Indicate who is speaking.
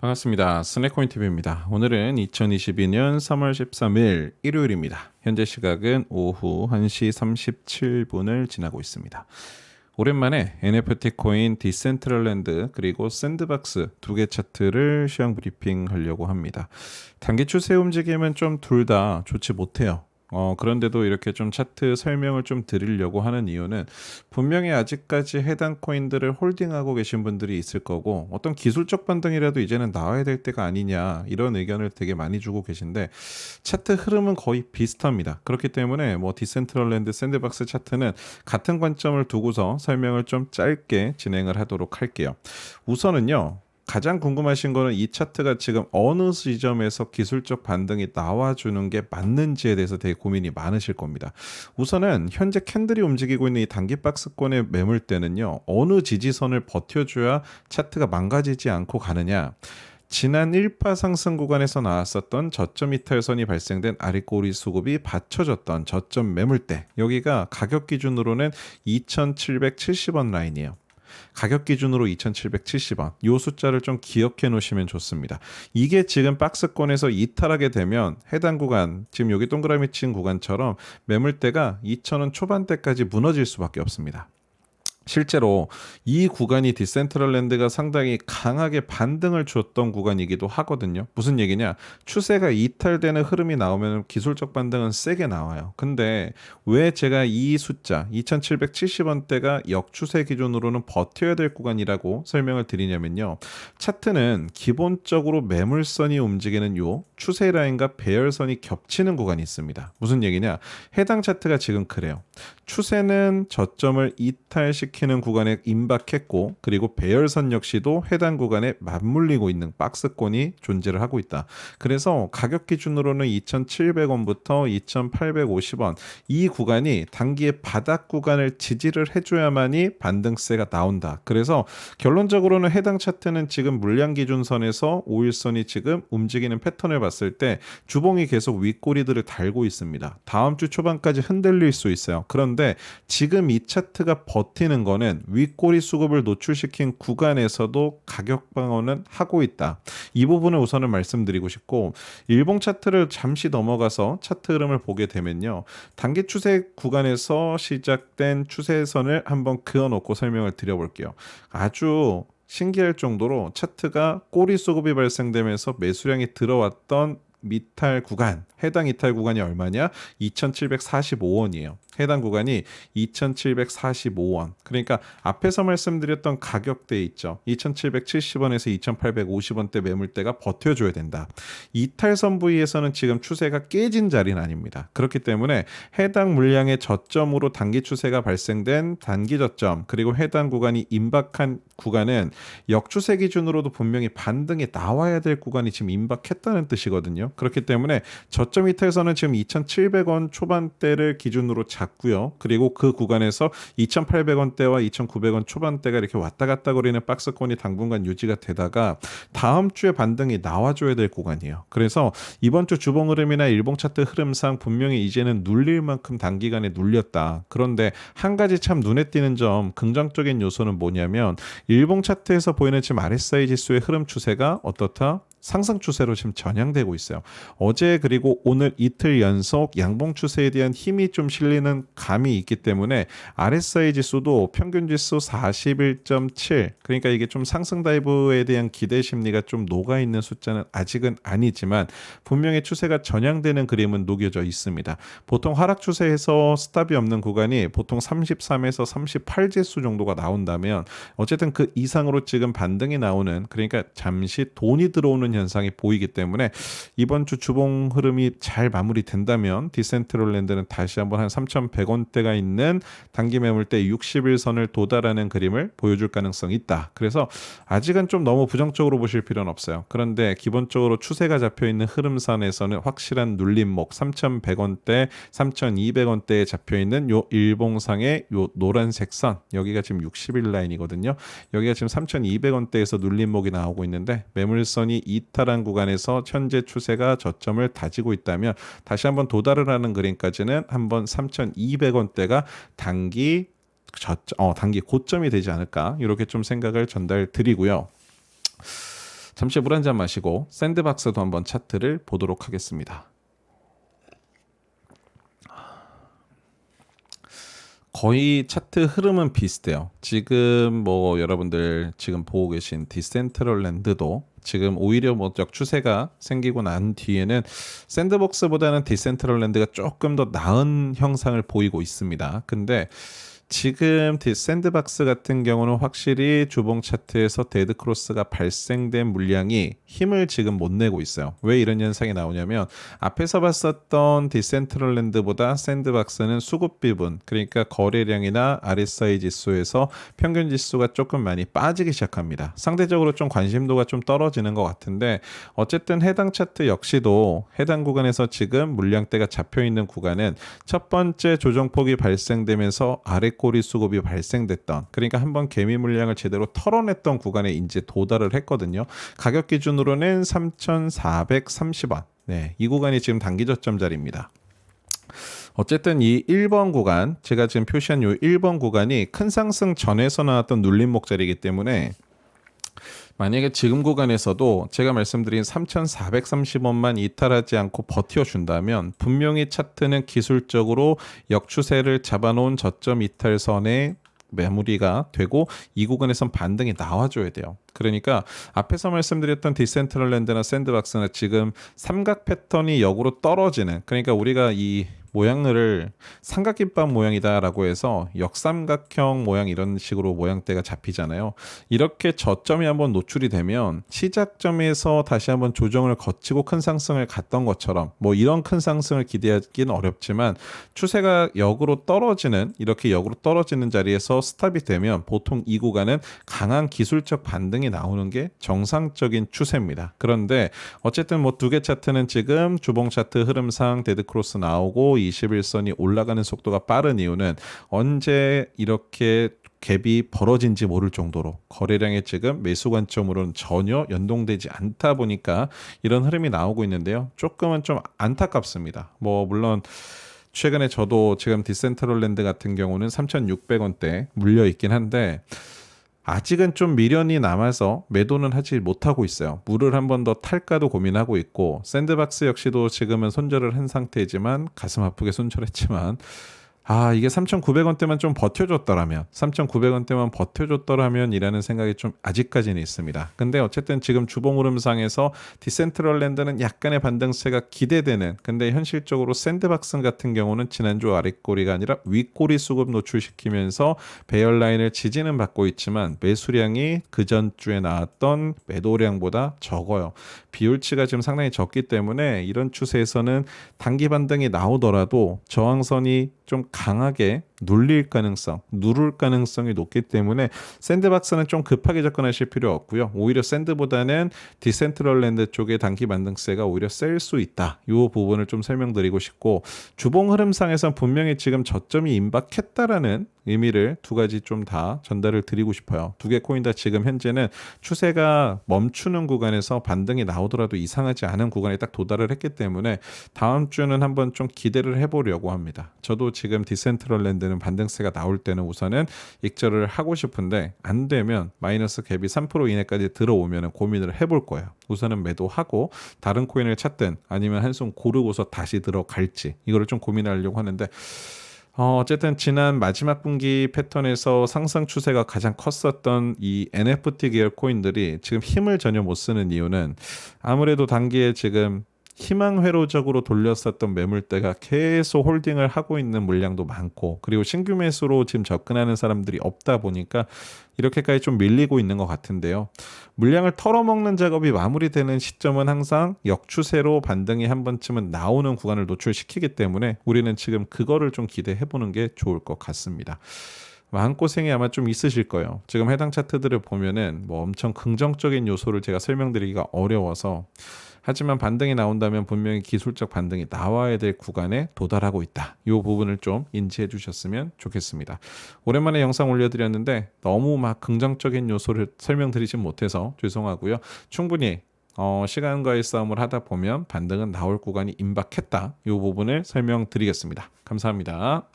Speaker 1: 반갑습니다. 스낵코인TV입니다. 오늘은 2022년 3월 13일 일요일입니다. 현재 시각은 오후 1시 37분을 지나고 있습니다. 오랜만에 NFT 코인 디센트럴랜드 그리고 샌드박스 두 개 차트를 시황 브리핑 하려고 합니다. 단기 추세 움직임은 좀 둘 다 좋지 못해요. 그런데도 이렇게 좀 차트 설명을 좀 드리려고 하는 이유는 분명히 아직까지 해당 코인들을 홀딩하고 계신 분들이 있을 거고 어떤 기술적 반등이라도 이제는 나와야 될 때가 아니냐 이런 의견을 되게 많이 주고 계신데 차트 흐름은 거의 비슷합니다. 그렇기 때문에 뭐 디센트럴랜드 샌드박스 차트는 같은 관점을 두고서 설명을 좀 짧게 진행을 하도록 할게요. 우선은요. 가장 궁금하신 거는 이 차트가 지금 어느 지점에서 기술적 반등이 나와주는 게 맞는지에 대해서 되게 고민이 많으실 겁니다. 우선은 현재 캔들이 움직이고 있는 이 단기 박스권의 매물대는요. 어느 지지선을 버텨줘야 차트가 망가지지 않고 가느냐. 지난 1파 상승 구간에서 나왔었던 저점 이탈선이 발생된 아랫꼬리 수급이 받쳐졌던 저점 매물대. 여기가 가격 기준으로는 2,770원 라인이에요. 가격 기준으로 2,770원. 이 숫자를 좀 기억해 놓으시면 좋습니다. 이게 지금 박스권에서 이탈하게 되면 해당 구간, 지금 여기 동그라미 친 구간처럼 매물대가 2,000원 초반대까지 무너질 수밖에 없습니다. 실제로 이 구간이 디센트럴랜드가 상당히 강하게 반등을 줬던 구간이기도 하거든요. 무슨 얘기냐? 추세가 이탈되는 흐름이 나오면 기술적 반등은 세게 나와요. 근데 왜 제가 이 숫자 2,770원대가 역추세 기준으로는 버텨야 될 구간이라고 설명을 드리냐면요. 차트는 기본적으로 매물선이 움직이는 요 추세 라인과 배열선이 겹치는 구간이 있습니다. 무슨 얘기냐? 해당 차트가 지금 그래요. 추세는 저점을 이탈시키는 구간에 임박했고 그리고 배열선 역시도 해당 구간에 맞물리고 있는 박스권이 존재를 하고 있다. 그래서 가격 기준으로는 2,700원부터 2,850원 이 구간이 단기의 바닥 구간을 지지를 해줘야만이 반등세가 나온다. 그래서 결론적으로는 해당 차트는 지금 물량 기준선에서 5일선이 지금 움직이는 패턴을 봤을 때 주봉이 계속 윗꼬리들을 달고 있습니다. 다음 주 초반까지 흔들릴 수 있어요. 그런데 지금 이 차트가 버티는 거는 윗꼬리 수급을 노출시킨 구간에서도 가격 방어는 하고 있다. 이 부분을 우선은 말씀드리고 싶고 일봉 차트를 잠시 넘어가서 차트 흐름을 보게 되면요. 단기 추세 구간에서 시작된 추세선을 한번 그어놓고 설명을 드려볼게요. 아주 신기할 정도로 차트가 꼬리 수급이 발생되면서 매수량이 들어왔던 이탈 구간, 해당 이탈 구간이 얼마냐? 2,745원이에요. 해당 구간이 2,745원. 그러니까 앞에서 말씀드렸던 가격대 있죠. 2,770원에서 2,850원대 매물대가 버텨줘야 된다. 이탈선 부위에서는 지금 추세가 깨진 자리는 아닙니다. 그렇기 때문에 해당 물량의 저점으로 단기 추세가 발생된 단기 저점 그리고 해당 구간이 임박한 구간은 역추세 기준으로도 분명히 반등이 나와야 될 구간이 지금 임박했다는 뜻이거든요. 그렇기 때문에 저점 이탈선은 지금 2,700원 초반대를 기준으로 잡고요. 그리고 그 구간에서 2,800원대와 2,900원 초반대가 이렇게 왔다 갔다 거리는 박스권이 당분간 유지가 되다가 다음 주에 반등이 나와줘야 될 구간이에요. 그래서 이번 주 주봉 흐름이나 일봉 차트 흐름상 분명히 이제는 눌릴 만큼 단기간에 눌렸다. 그런데 한 가지 참 눈에 띄는 점, 긍정적인 요소는 뭐냐면 일봉 차트에서 보이는 지금 RSI 지수의 흐름 추세가 어떻다? 상승 추세로 지금 전향되고 있어요. 어제 그리고 오늘 이틀 연속 양봉 추세에 대한 힘이 좀 실리는 감이 있기 때문에 RSI 지수도 평균 지수 41.7 그러니까 이게 좀 상승 다이브에 대한 기대 심리가 좀 녹아있는 숫자는 아직은 아니지만 분명히 추세가 전향되는 그림은 녹여져 있습니다. 보통 하락 추세에서 스탑이 없는 구간이 보통 33에서 38지수 정도가 나온다면 어쨌든 그 이상으로 지금 반등이 나오는 그러니까 잠시 돈이 들어오는 현상이 보이기 때문에 이번 주 주봉 흐름이 잘 마무리된다면 디센트럴랜드는 다시 한번 한 3,100원대가 있는 단기 매물대 60일선을 도달하는 그림을 보여줄 가능성이 있다. 그래서 아직은 좀 너무 부정적으로 보실 필요는 없어요. 그런데 기본적으로 추세가 잡혀있는 흐름선에서는 확실한 눌림목 3,100원대, 3,200원대에 잡혀있는 요 일봉상의 요 노란색 선 여기가 지금 60일 라인이거든요. 여기가 지금 3,200원대에서 눌림목이 나오고 있는데 매물선이 이탈한 구간에서 현재 추세가 저점을 다지고 있다면 다시 한번 도달을 하는 그림까지는 한번 3,200원대가 단기 고점이 되지 않을까 이렇게 좀 생각을 전달 드리고요. 잠시 물 한 잔 마시고 샌드박스도 한번 차트를 보도록 하겠습니다. 거의 차트 흐름은 비슷해요. 지금 뭐 여러분들 지금 보고 계신 디센트럴랜드도 지금 오히려 뭐적 추세가 생기고 난 뒤에는 샌드박스보다는 디센트럴랜드가 조금 더 나은 형상을 보이고 있습니다. 근데 지금 샌드박스 같은 경우는 확실히 주봉 차트에서 데드 크로스가 발생된 물량이 힘을 지금 못 내고 있어요. 왜 이런 현상이 나오냐면 앞에서 봤었던 디센트럴랜드보다 샌드박스는 수급 비분, 그러니까 거래량이나 RSI 지수에서 평균 지수가 조금 많이 빠지기 시작합니다. 상대적으로 좀 관심도가 좀 떨어지는 것 같은데 어쨌든 해당 차트 역시도 해당 구간에서 지금 물량대가 잡혀 있는 구간은 첫 번째 조정폭이 발생되면서 아래 꼬리 수급이 발생됐던, 그러니까 한번 개미 물량을 제대로 털어냈던 구간에 이제 도달을 했거든요. 가격 기준으로는 3,430원. 네, 이 구간이 지금 단기 저점 자리입니다. 어쨌든 이 1번 구간, 제가 지금 표시한 이 1번 구간이 큰 상승 전에서 나왔던 눌림목 자리이기 때문에 만약에 지금 구간에서도 제가 말씀드린 3,430원만 이탈하지 않고 버텨준다면 분명히 차트는 기술적으로 역추세를 잡아놓은 저점 이탈선에 마무리가 되고 이 구간에선 반등이 나와줘야 돼요. 그러니까 앞에서 말씀드렸던 디센트럴랜드나 샌드박스나 지금 삼각 패턴이 역으로 떨어지는, 그러니까 우리가 이 모양을 삼각김밥 모양이다라고 해서 역삼각형 모양 이런 식으로 모양대가 잡히잖아요. 이렇게 저점이 한번 노출이 되면 시작점에서 다시 한번 조정을 거치고 큰 상승을 갔던 것처럼 뭐 이런 큰 상승을 기대하기는 어렵지만 추세가 역으로 떨어지는, 이렇게 역으로 떨어지는 자리에서 스탑이 되면 보통 이 구간은 강한 기술적 반등이 나오는 게 정상적인 추세입니다. 그런데 어쨌든 뭐 두 개 차트는 지금 주봉 차트 흐름상 데드 크로스 나오고 21선이 올라가는 속도가 빠른 이유는 언제 이렇게 갭이 벌어진지 모를 정도로 거래량이 지금 매수 관점으로는 전혀 연동되지 않다 보니까 이런 흐름이 나오고 있는데요. 조금은 좀 안타깝습니다. 뭐 물론 최근에 저도 지금 디센트럴랜드 같은 경우는 3,600원대 물려 있긴 한데 아직은 좀 미련이 남아서 매도는 하지 못하고 있어요. 물을 한 번 더 탈까도 고민하고 있고, 샌드박스 역시도 지금은 손절을 한 상태이지만 가슴 아프게 손절했지만 이게 3,900원대만 좀 버텨줬더라면, 3,900원대만 버텨줬더라면 이라는 생각이 좀 아직까지는 있습니다. 근데 어쨌든 지금 주봉 흐름상에서 디센트럴랜드는 약간의 반등세가 기대되는, 근데 현실적으로 샌드박스 같은 경우는 지난주 아랫꼬리가 아니라 윗꼬리 수급 노출시키면서 배열라인을 지지는 받고 있지만 매수량이 그 전주에 나왔던 매도량보다 적어요. 비율치가 지금 상당히 적기 때문에 이런 추세에서는 단기 반등이 나오더라도 저항선이 좀 강하게 누를 가능성이 높기 때문에 샌드박스는 좀 급하게 접근하실 필요 없고요. 오히려 샌드보다는 디센트럴랜드 쪽의 단기 반등세가 오히려 셀 수 있다. 이 부분을 좀 설명드리고 싶고, 주봉 흐름상에선 분명히 지금 저점이 임박했다라는 의미를 두 가지 좀 다 전달을 드리고 싶어요. 두 개 코인 다 지금 현재는 추세가 멈추는 구간에서 반등이 나오더라도 이상하지 않은 구간에 딱 도달을 했기 때문에 다음 주는 한번 좀 기대를 해보려고 합니다. 저도 지금 디센트럴랜드는 반등세가 나올 때는 우선은 익절을 하고 싶은데 안 되면 마이너스 갭이 3% 이내까지 들어오면 고민을 해볼 거예요. 우선은 매도하고 다른 코인을 찾든 아니면 한숨 고르고서 다시 들어갈지 이거를 좀 고민하려고 하는데 어쨌든 지난 마지막 분기 패턴에서 상승 추세가 가장 컸었던 이 NFT 계열 코인들이 지금 힘을 전혀 못 쓰는 이유는 아무래도 단기에 지금 희망회로적으로 돌렸었던 매물대가 계속 홀딩을 하고 있는 물량도 많고, 그리고 신규 매수로 지금 접근하는 사람들이 없다 보니까 이렇게까지 좀 밀리고 있는 것 같은데요. 물량을 털어먹는 작업이 마무리되는 시점은 항상 역추세로 반등이 한 번쯤은 나오는 구간을 노출시키기 때문에 우리는 지금 그거를 좀 기대해보는 게 좋을 것 같습니다. 마음고생이 아마 좀 있으실 거예요. 지금 해당 차트들을 보면은 뭐 엄청 긍정적인 요소를 제가 설명드리기가 어려워서, 하지만 반등이 나온다면 분명히 기술적 반등이 나와야 될 구간에 도달하고 있다. 이 부분을 좀 인지해 주셨으면 좋겠습니다. 오랜만에 영상 올려드렸는데 너무 막 긍정적인 요소를 설명드리진 못해서 죄송하고요. 충분히 시간과의 싸움을 하다 보면 반등은 나올 구간이 임박했다. 이 부분을 설명드리겠습니다. 감사합니다.